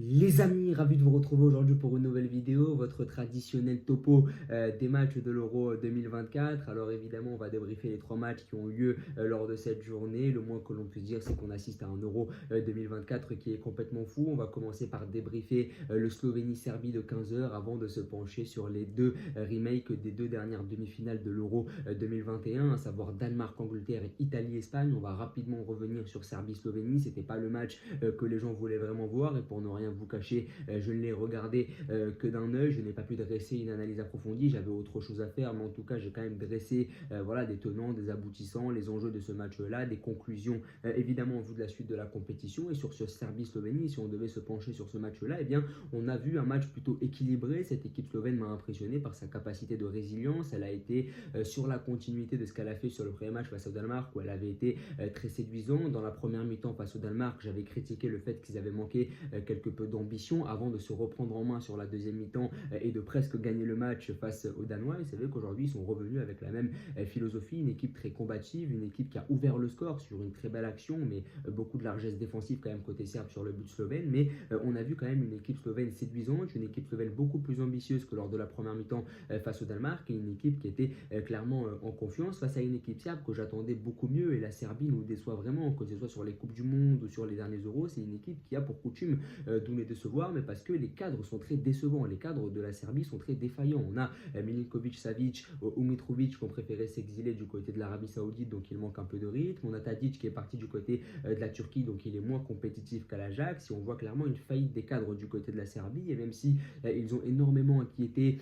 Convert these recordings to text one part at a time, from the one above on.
Les amis, ravi de vous retrouver aujourd'hui pour une nouvelle vidéo, votre traditionnel topo des matchs de l'Euro 2024. Alors évidemment, on va débriefer les trois matchs qui ont eu lieu lors de cette journée. Le moins que l'on puisse dire, c'est qu'on assiste à un Euro 2024 qui est complètement fou. On va commencer par débriefer le Slovénie-Serbie de 15 heures avant de se pencher sur les deux remakes des deux dernières demi-finales de l'Euro 2021, à savoir Danemark-Angleterre et Italie-Espagne. On va rapidement revenir sur Serbie-Slovénie. C'était pas le match que les gens voulaient vraiment voir, et pour ne rien vous cacher, je ne l'ai regardé que d'un œil. Je n'ai pas pu dresser une analyse approfondie, j'avais autre chose à faire, mais en tout cas j'ai quand même dressé voilà, des tenants, des aboutissants, les enjeux de ce match-là, des conclusions évidemment en vue de la suite de la compétition. Et sur ce Serbie-Slovénie, si on devait se pencher sur ce match-là, eh bien on a vu un match plutôt équilibré. Cette équipe slovène m'a impressionné par sa capacité de résilience. Elle a été sur la continuité de ce qu'elle a fait sur le premier match face au Danemark, où elle avait été très séduisante. Dans la première mi-temps face au Danemark, j'avais critiqué le fait qu'ils avaient manqué quelque peu d'ambition avant de se reprendre en main sur la deuxième mi-temps et de presque gagner le match face aux Danois. Et c'est vrai qu'aujourd'hui, ils sont revenus avec la même philosophie, une équipe très combative, une équipe qui a ouvert le score sur une très belle action, mais beaucoup de largesse défensive quand même côté serbe sur le but slovène. Mais on a vu quand même une équipe slovène séduisante, une équipe slovène beaucoup plus ambitieuse que lors de la première mi-temps face au Danemark, et une équipe qui était clairement en confiance face à une équipe serbe que j'attendais beaucoup mieux. Et la Serbie nous déçoit vraiment, que ce soit sur les Coupes du Monde ou sur les derniers Euros. C'est une équipe qui a pour coutume d'où les décevoir, mais parce que les cadres sont très décevants. Les cadres de la Serbie sont très défaillants. On a Milinkovic, Savic ou Mitrovic qui ont préféré s'exiler du côté de l'Arabie Saoudite, donc il manque un peu de rythme. On a Tadic qui est parti du côté de la Turquie, donc il est moins compétitif qu'à l'Ajax. Et on voit clairement une faillite des cadres du côté de la Serbie. Et même si ils ont énormément inquiété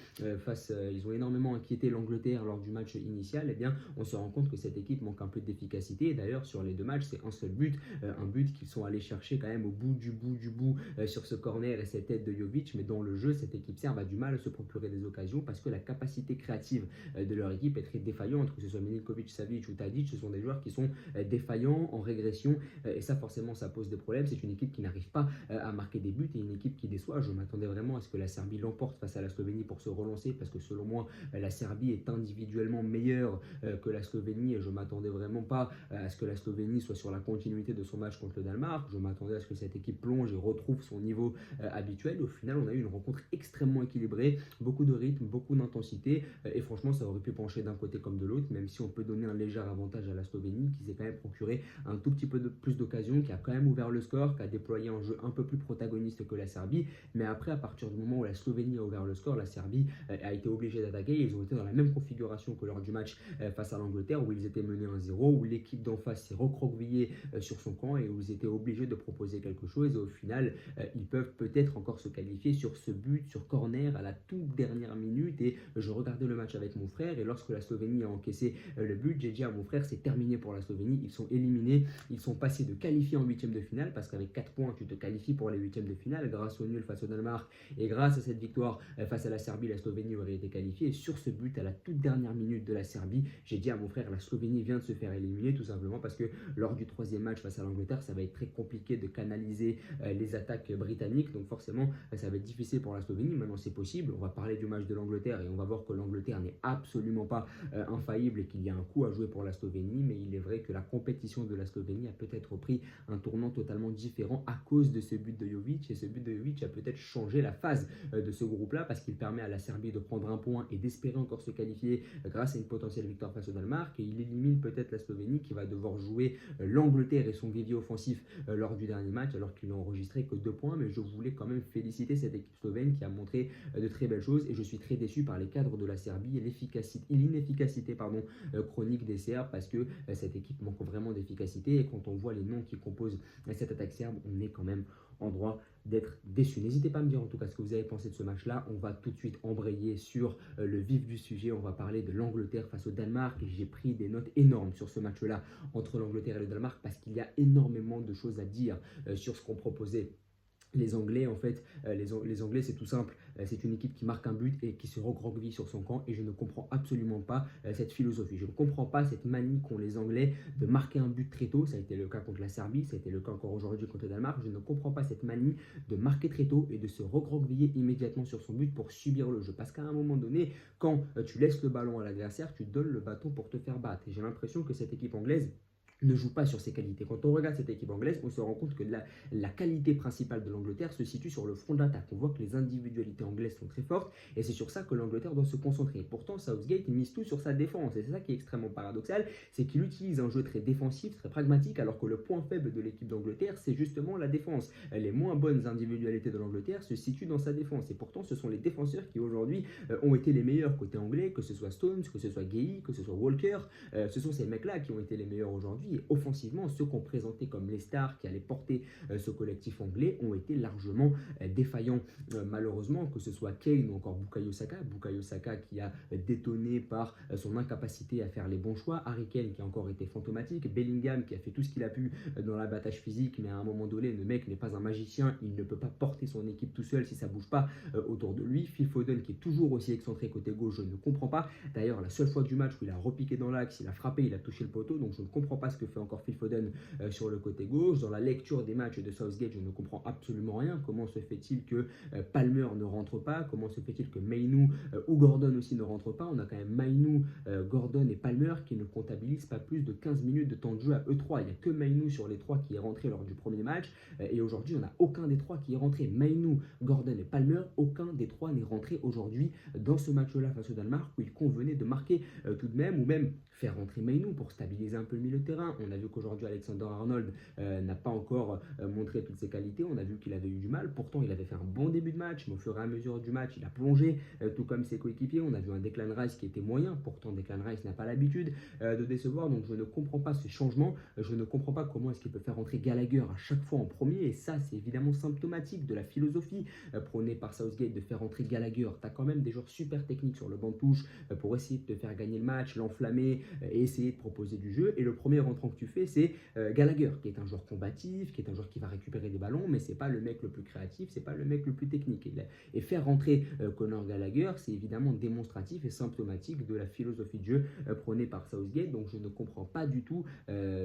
l'Angleterre lors du match initial, eh bien on se rend compte que cette équipe manque un peu d'efficacité. Et d'ailleurs sur les deux matchs, c'est un seul but, un but qu'ils sont allés chercher quand même au bout du bout sur ce corner et cette aide de Jovic. Mais dans le jeu, cette équipe serbe a du mal à se procurer des occasions parce que la capacité créative de leur équipe est très défaillante. Que ce soit Milinkovic, Savic ou Tadic, ce sont des joueurs qui sont défaillants, en régression, et ça forcément ça pose des problèmes. C'est une équipe qui n'arrive pas à marquer des buts et une équipe qui déçoit. Je m'attendais vraiment à ce que la Serbie l'emporte face à la Slovénie pour se relancer, parce que selon moi la Serbie est individuellement meilleure que la Slovénie, et je m'attendais vraiment pas à ce que la Slovénie soit sur la continuité de son match contre le Danemark. Je m'attendais à ce que cette équipe plonge et retrouve son niveau habituel. Au final, on a eu une rencontre extrêmement équilibrée, beaucoup de rythme, beaucoup d'intensité, et franchement, ça aurait pu pencher d'un côté comme de l'autre, même si on peut donner un léger avantage à la Slovénie, qui s'est quand même procuré un tout petit peu plus d'occasions, qui a quand même ouvert le score, qui a déployé un jeu un peu plus protagoniste que la Serbie. Mais après, à partir du moment où la Slovénie a ouvert le score, la Serbie a été obligée d'attaquer. Ils ont été dans la même configuration que lors du match face à l'Angleterre, où ils étaient menés 1-0, où l'équipe d'en face s'est recroquevillée sur son camp et où ils étaient obligés de proposer quelque chose. Et au final, ils peuvent peut-être encore se qualifier sur ce but, sur corner à la toute dernière minute. Et je regardais le match avec mon frère, et lorsque la Slovénie a encaissé le but, j'ai dit à mon frère, c'est terminé pour la Slovénie, ils sont éliminés, ils sont passés de qualifiés en huitième de finale, parce qu'avec 4 points tu te qualifies pour les huitièmes de finale grâce au nul face au Danemark, et grâce à cette victoire face à la Serbie, la Slovénie aurait été qualifiée. Et sur ce but à la toute dernière minute de la Serbie, j'ai dit à mon frère, la Slovénie vient de se faire éliminer, tout simplement parce que lors du troisième match face à l'Angleterre, ça va être très compliqué de canaliser les attaques britanniques, donc forcément ça va être difficile pour la Slovénie. Maintenant c'est possible, on va parler du match de l'Angleterre et on va voir que l'Angleterre n'est absolument pas infaillible et qu'il y a un coup à jouer pour la Slovénie. Mais il est vrai que la compétition de la Slovénie a peut-être pris un tournant totalement différent à cause de ce but de Jovic, et ce but de Jovic a peut-être changé la phase de ce groupe-là, parce qu'il permet à la Serbie de prendre un point et d'espérer encore se qualifier grâce à une potentielle victoire face au Danemark, et il élimine peut-être la Slovénie qui va devoir jouer l'Angleterre et son vivier offensif lors du dernier match, alors qu'ils n'ont enregistré que 2 points. Mais je voulais quand même féliciter cette équipe slovène qui a montré de très belles choses, et je suis très déçu par les cadres de la Serbie et l'inefficacité chronique des Serbes, parce que cette équipe manque vraiment d'efficacité. Et quand on voit les noms qui composent cette attaque serbe, on est quand même en droit d'être déçu. N'hésitez pas à me dire en tout cas ce que vous avez pensé de ce match-là. On va tout de suite embrayer sur le vif du sujet. On va parler de l'Angleterre face au Danemark, et j'ai pris des notes énormes sur ce match-là entre l'Angleterre et le Danemark, parce qu'il y a énormément de choses à dire sur ce qu'on proposait les Anglais. En fait, les Anglais, c'est tout simple. C'est une équipe qui marque un but et qui se recroqueville sur son camp. Et je ne comprends absolument pas cette philosophie. Je ne comprends pas cette manie qu'ont les Anglais de marquer un but très tôt. Ça a été le cas contre la Serbie, ça a été le cas encore aujourd'hui contre le Danemark. Je ne comprends pas cette manie de marquer très tôt et de se recroqueviller immédiatement sur son but pour subir le jeu. Parce qu'à un moment donné, quand tu laisses le ballon à l'adversaire, tu donnes le bâton pour te faire battre. Et j'ai l'impression que cette équipe anglaise ne joue pas sur ses qualités. Quand on regarde cette équipe anglaise, on se rend compte que la qualité principale de l'Angleterre se situe sur le front de l'attaque. On voit que les individualités anglaises sont très fortes et c'est sur ça que l'Angleterre doit se concentrer. Pourtant, Southgate mise tout sur sa défense et c'est ça qui est extrêmement paradoxal, c'est qu'il utilise un jeu très défensif, très pragmatique, alors que le point faible de l'équipe d'Angleterre, c'est justement la défense. Les moins bonnes individualités de l'Angleterre se situent dans sa défense et pourtant, ce sont les défenseurs qui aujourd'hui ont été les meilleurs côté anglais, que ce soit Stones, que ce soit Gay, que ce soit Walker. Ce sont ces mecs-là qui ont été les meilleurs aujourd'hui. Et offensivement, ceux qu'on présentait comme les stars qui allaient porter ce collectif anglais ont été largement défaillants. Malheureusement, que ce soit Kane ou encore Bukayo Saka qui a détonné par son incapacité à faire les bons choix, Harry Kane qui a encore été fantomatique, Bellingham qui a fait tout ce qu'il a pu dans l'abattage physique, mais à un moment donné, le mec n'est pas un magicien, il ne peut pas porter son équipe tout seul si ça bouge pas autour de lui. Phil Foden qui est toujours aussi excentré côté gauche, je ne comprends pas. D'ailleurs, la seule fois du match où il a repiqué dans l'axe, il a frappé, il a touché le poteau, donc je ne comprends pas ce que fait encore Phil Foden sur le côté gauche. Dans la lecture des matchs de Southgate, je ne comprends absolument rien. Comment se fait-il que Palmer ne rentre pas? Comment se fait-il que Mainoo ou Gordon aussi ne rentre pas? On a quand même Mainoo, Gordon et Palmer qui ne comptabilisent pas plus de 15 minutes de temps de jeu à eux trois. Il n'y a que Mainoo sur les trois qui est rentré lors du premier match et aujourd'hui on n'a aucun des trois qui est rentré. Mainoo, Gordon et Palmer, aucun des trois n'est rentré aujourd'hui dans ce match-là face au Danemark où il convenait de marquer tout de même, ou même faire rentrer Mainoo pour stabiliser un peu le milieu de terrain. On a vu qu'aujourd'hui Alexander-Arnold n'a pas encore montré toutes ses qualités, on a vu qu'il avait eu du mal, pourtant il avait fait un bon début de match, mais au fur et à mesure du match il a plongé, tout comme ses coéquipiers. On a vu un Declan Rice qui était moyen, pourtant Declan Rice n'a pas l'habitude de décevoir, donc je ne comprends pas ce changement, je ne comprends pas comment est-ce qu'il peut faire rentrer Gallagher à chaque fois en premier, et ça c'est évidemment symptomatique de la philosophie prônée par Southgate de faire rentrer Gallagher. Tu as quand même des joueurs super techniques sur le banc de touche pour essayer de te faire gagner le match, l'enflammer et essayer de proposer du jeu, et le premier rentrant que tu fais c'est Gallagher qui est un joueur combatif, qui est un joueur qui va récupérer des ballons, mais c'est pas le mec le plus créatif, c'est pas le mec le plus technique, et faire rentrer Conor Gallagher c'est évidemment démonstratif et symptomatique de la philosophie de jeu prônée par Southgate. Donc je ne comprends pas du tout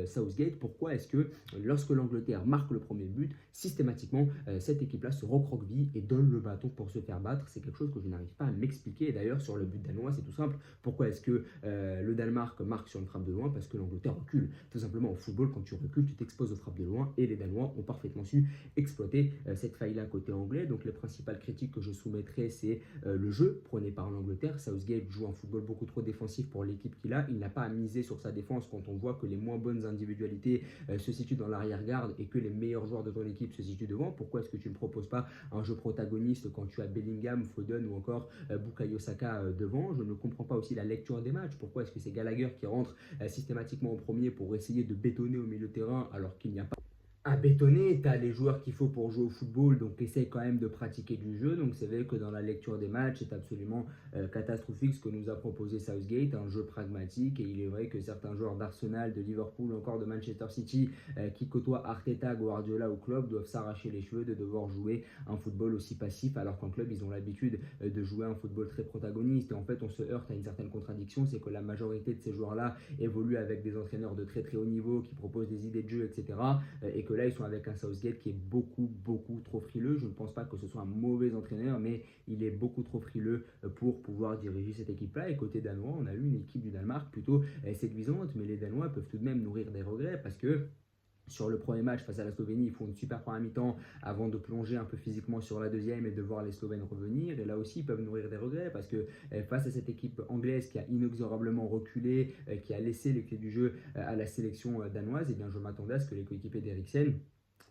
Southgate, pourquoi est-ce que lorsque l'Angleterre marque le premier but, systématiquement cette équipe là se recroqueville et donne le bâton pour se faire battre. C'est quelque chose que je n'arrive pas à m'expliquer. Et d'ailleurs sur le but danois c'est tout simple, pourquoi est-ce que le Danemark marque sur une frappe de loin? Parce que l'Angleterre recule. Tout simplement au football, quand tu recules, tu t'exposes aux frappes de loin, et les Danois ont parfaitement su exploiter cette faille-là côté anglais. Donc les principales critiques que je soumettrai, c'est le jeu prôné par l'Angleterre. Southgate joue un football beaucoup trop défensif pour l'équipe qu'il a. Il n'a pas à miser sur sa défense quand on voit que les moins bonnes individualités se situent dans l'arrière-garde et que les meilleurs joueurs de ton équipe se situent devant. Pourquoi est-ce que tu ne proposes pas un jeu protagoniste quand tu as Bellingham, Foden ou encore Bukayo Saka devant? Je ne comprends pas aussi la lecture des matchs. Pourquoi est-ce que c'est Gallagher qui rentre systématiquement en premier pour essayer de bétonner au milieu de terrain alors qu'il n'y a pas à bétonner? Tu as les joueurs qu'il faut pour jouer au football, donc essaye quand même de pratiquer du jeu. Donc c'est vrai que dans la lecture des matchs, c'est absolument catastrophique ce que nous a proposé Southgate, un jeu pragmatique. Et il est vrai que certains joueurs d'Arsenal, de Liverpool, encore de Manchester City, qui côtoient Arteta, Guardiola ou club, doivent s'arracher les cheveux de devoir jouer un football aussi passif, alors qu'en club, ils ont l'habitude de jouer un football très protagoniste. Et en fait, on se heurte à une certaine contradiction, c'est que la majorité de ces joueurs-là évoluent avec des entraîneurs de très très haut niveau qui proposent des idées de jeu, etc. Et que là ils sont avec un Southgate qui est beaucoup trop frileux. Je ne pense pas que ce soit un mauvais entraîneur, mais il est beaucoup trop frileux pour pouvoir diriger cette équipe là. Et côté danois, on a eu une équipe du Danemark plutôt séduisante, mais les Danois peuvent tout de même nourrir des regrets parce que sur le premier match face à la Slovénie, ils font une super première mi-temps avant de plonger un peu physiquement sur la deuxième et de voir les Slovènes revenir. Et là aussi, ils peuvent nourrir des regrets parce que face à cette équipe anglaise qui a inexorablement reculé, qui a laissé les clés du jeu à la sélection danoise, et bien je m'attendais à ce que les coéquipiers d'Eriksen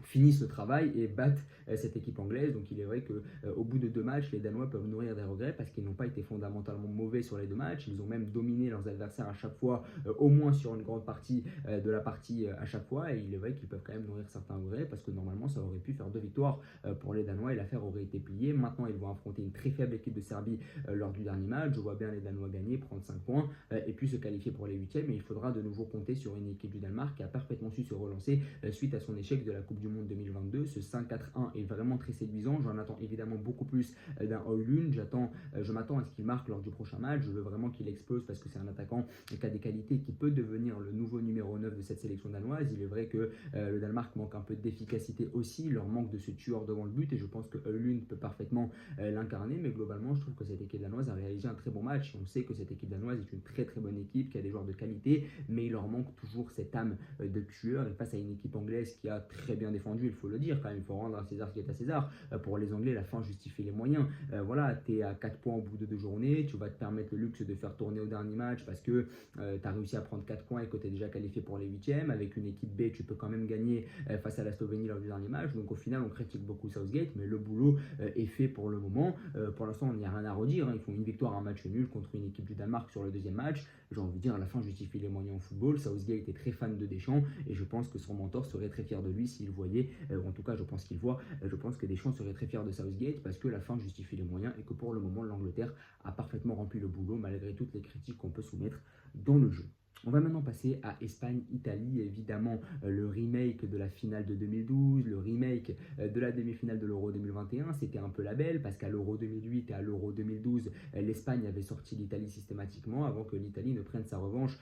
finissent le travail et battent cette équipe anglaise. Donc il est vrai que au bout de 2 matchs, les Danois peuvent nourrir des regrets parce qu'ils n'ont pas été fondamentalement mauvais sur les 2 matchs. Ils ont même dominé leurs adversaires à chaque fois, au moins sur une grande partie de la partie à chaque fois. Et il est vrai qu'ils peuvent quand même nourrir certains regrets parce que normalement ça aurait pu faire 2 victoires pour les Danois et l'affaire aurait été pliée. Maintenant ils vont affronter une très faible équipe de Serbie lors du dernier match. Je vois bien les Danois gagner, prendre 5 points et puis se qualifier pour les 8e. Et il faudra de nouveau compter sur une équipe du Danemark qui a parfaitement su se relancer suite à son échec de la Coupe du Monde Monde 2022. Ce 5-4-1 est vraiment très séduisant. J'en attends évidemment beaucoup plus d'un Højlund. Je m'attends à ce qu'il marque lors du prochain match. Je veux vraiment qu'il explose parce que c'est un attaquant qui a des qualités qui peut devenir le nouveau numéro 9 de cette sélection danoise. Il est vrai que le Danemark manque un peu d'efficacité aussi. Il leur manque de ce tueur devant le but et je pense que Højlund peut parfaitement l'incarner. Mais globalement, je trouve que cette équipe danoise a réalisé un très bon match. On sait que cette équipe danoise est une très très bonne équipe, qui a des joueurs de qualité, mais il leur manque toujours cette âme de tueur. Et face à une équipe anglaise qui a très bien défendu, il faut le dire quand même, il faut rendre à César ce qui est à César. Pour les Anglais, la fin justifie les moyens. Voilà, tu es à 4 points au bout de 2 journées, tu vas te permettre le luxe de faire tourner au dernier match parce que tu as réussi à prendre 4 points et que tu es déjà qualifié pour les huitièmes. Avec une équipe B, tu peux quand même gagner face à la Slovénie lors du dernier match. Donc au final, on critique beaucoup Southgate, mais le boulot est fait pour le moment. Pour l'instant, il n'y a rien à redire. Ils font une victoire, un match nul contre une équipe du Danemark sur le deuxième match. J'ai envie de dire, à la fin justifie les moyens en football. Southgate est très fan de Deschamps et je pense que son mentor serait très fier de lui s'il voyait, ou en tout cas je pense qu'il voit, je pense que Deschamps serait très fier de Southgate parce que la fin justifie les moyens et que pour le moment l'Angleterre a parfaitement rempli le boulot malgré toutes les critiques qu'on peut soumettre dans le jeu. On va maintenant passer à Espagne-Italie, évidemment le remake de la finale de 2012, le remake de la demi-finale de l'Euro 2021, c'était un peu la belle parce qu'à l'Euro 2008 et à l'Euro 2012, l'Espagne avait sorti l'Italie systématiquement avant que l'Italie ne prenne sa revanche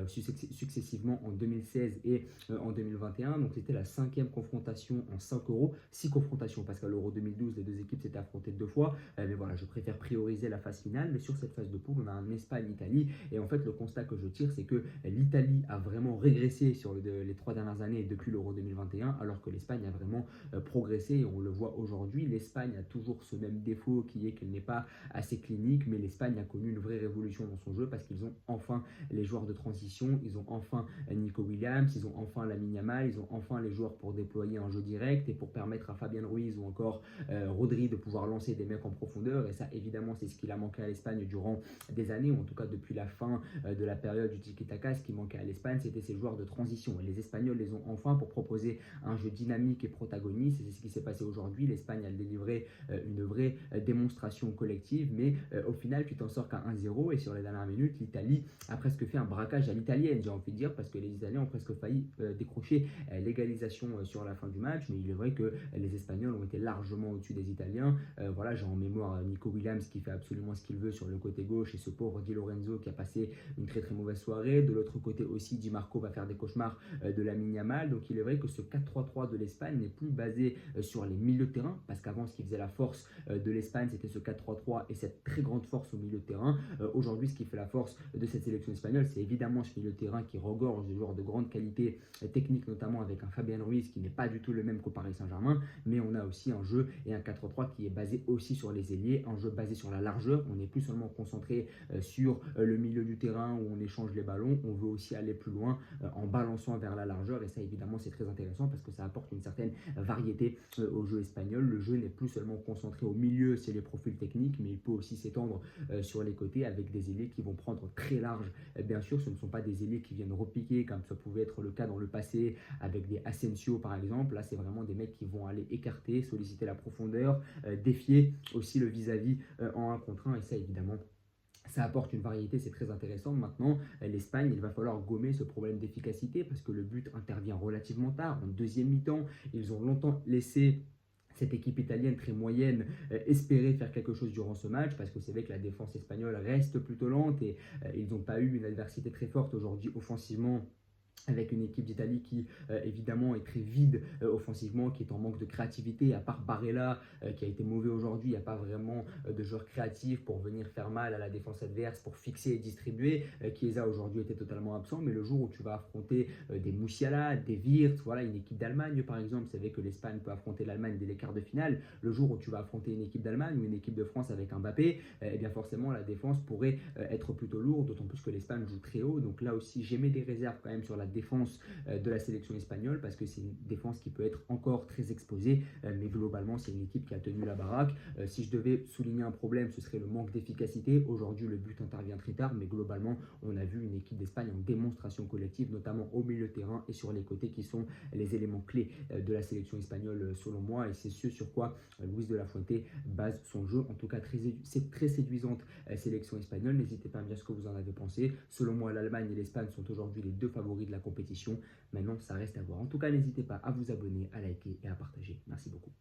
successivement en 2016 et en 2021. Donc c'était la 5e confrontation en 5 euros, 6 confrontations parce qu'à l'Euro 2012, les deux équipes s'étaient affrontées 2 fois. Mais voilà, je préfère prioriser la phase finale. Mais sur cette phase de poule, on a un Espagne-Italie et en fait le constat que je tire, c'est que l'Italie a vraiment régressé sur les 3 dernières années depuis l'Euro 2021, alors que l'Espagne a vraiment progressé et on le voit aujourd'hui. L'Espagne a toujours ce même défaut qui est qu'elle n'est pas assez clinique, mais l'Espagne a connu une vraie révolution dans son jeu parce qu'ils ont enfin les joueurs de transition, ils ont enfin Nico Williams, ils ont enfin Lamine Yamal, ils ont enfin les joueurs pour déployer un jeu direct et pour permettre à Fabian Ruiz ou encore Rodri de pouvoir lancer des mecs en profondeur. Et ça, évidemment, c'est ce qu'il a manqué à l'Espagne durant des années, ou en tout cas depuis la fin de la période du tiki-taka. Ce qui manquait à l'Espagne, c'était ces joueurs de transition. Et les Espagnols les ont enfin pour proposer un jeu dynamique et protagoniste. Et c'est ce qui s'est passé aujourd'hui. L'Espagne a délivré une vraie démonstration collective, mais au final, tu t'en sors qu'à 1-0. Et sur les dernières minutes, l'Italie a presque fait un braquage à l'italienne, j'ai envie de dire, parce que les Italiens ont presque failli décrocher l'égalisation sur la fin du match. Mais il est vrai que les Espagnols ont été largement au-dessus des Italiens. Voilà, j'ai en mémoire Nico Williams qui fait absolument ce qu'il veut sur le côté gauche et ce pauvre Di Lorenzo qui a passé une très très mauvaise soirée. De l'autre côté aussi, Di Marco va faire des cauchemars de Lamine Yamal. Donc il est vrai que ce 4-3-3 de l'Espagne n'est plus basé sur les milieux de terrain, parce qu'avant ce qui faisait la force de l'Espagne, c'était ce 4-3-3 et cette très grande force au milieu de terrain. Aujourd'hui, ce qui fait la force de cette sélection espagnole, c'est évidemment ce milieu de terrain qui regorge de joueurs de grande qualité technique, notamment avec un Fabian Ruiz qui n'est pas du tout le même qu'au Paris Saint-Germain, mais on a aussi un jeu et un 4-3 qui est basé aussi sur les ailiers, un jeu basé sur la largeur. On n'est plus seulement concentré sur le milieu du terrain où on échange les ballons, on veut aussi aller plus loin en balançant vers la largeur, et ça évidemment c'est très intéressant parce que ça apporte une certaine variété au jeu espagnol. Le jeu n'est plus seulement concentré au milieu, c'est les profils techniques, mais il peut aussi s'étendre sur les côtés avec des ailiers qui vont prendre très large. Bien sûr, ce ne sont pas des ailiers qui viennent repiquer comme ça pouvait être le cas dans le passé avec des Asensio par exemple. Là c'est vraiment des mecs qui vont aller écarter, solliciter la profondeur, défier aussi le vis-à-vis en 1 contre 1, et ça évidemment ça apporte une variété, c'est très intéressant. Maintenant, l'Espagne, il va falloir gommer ce problème d'efficacité parce que le but intervient relativement tard, en deuxième mi-temps. Ils ont longtemps laissé cette équipe italienne très moyenne espérer faire quelque chose durant ce match, parce que c'est vrai que la défense espagnole reste plutôt lente et ils n'ont pas eu une adversité très forte aujourd'hui offensivement, avec une équipe d'Italie qui évidemment est très vide offensivement, qui est en manque de créativité. À part Barella qui a été mauvais aujourd'hui, il n'y a pas vraiment de joueurs créatifs pour venir faire mal à la défense adverse, pour fixer et distribuer. Chiesa aujourd'hui était totalement absent, mais le jour où tu vas affronter des Musiala, des Wirtz, voilà, une équipe d'Allemagne par exemple, c'est vrai que l'Espagne peut affronter l'Allemagne dès les quarts de finale. Le jour où tu vas affronter une équipe d'Allemagne ou une équipe de France avec un Mbappé, eh bien forcément la défense pourrait être plutôt lourde, d'autant plus que l'Espagne joue très haut. Donc là aussi j'émets des réserves quand même sur la défense de la sélection espagnole parce que c'est une défense qui peut être encore très exposée, mais globalement c'est une équipe qui a tenu la baraque. Si je devais souligner un problème, ce serait le manque d'efficacité. Aujourd'hui le but intervient très tard, mais globalement on a vu une équipe d'Espagne en démonstration collective, notamment au milieu de terrain et sur les côtés qui sont les éléments clés de la sélection espagnole selon moi, et c'est ce sur quoi Luis de la Fuente base son jeu. En tout cas c'est très séduisante sélection espagnole. N'hésitez pas à me dire ce que vous en avez pensé. Selon moi l'Allemagne et l'Espagne sont aujourd'hui les deux favoris de la la compétition. Maintenant, ça reste à voir. En tout cas, n'hésitez pas à vous abonner, à liker et à partager. Merci beaucoup.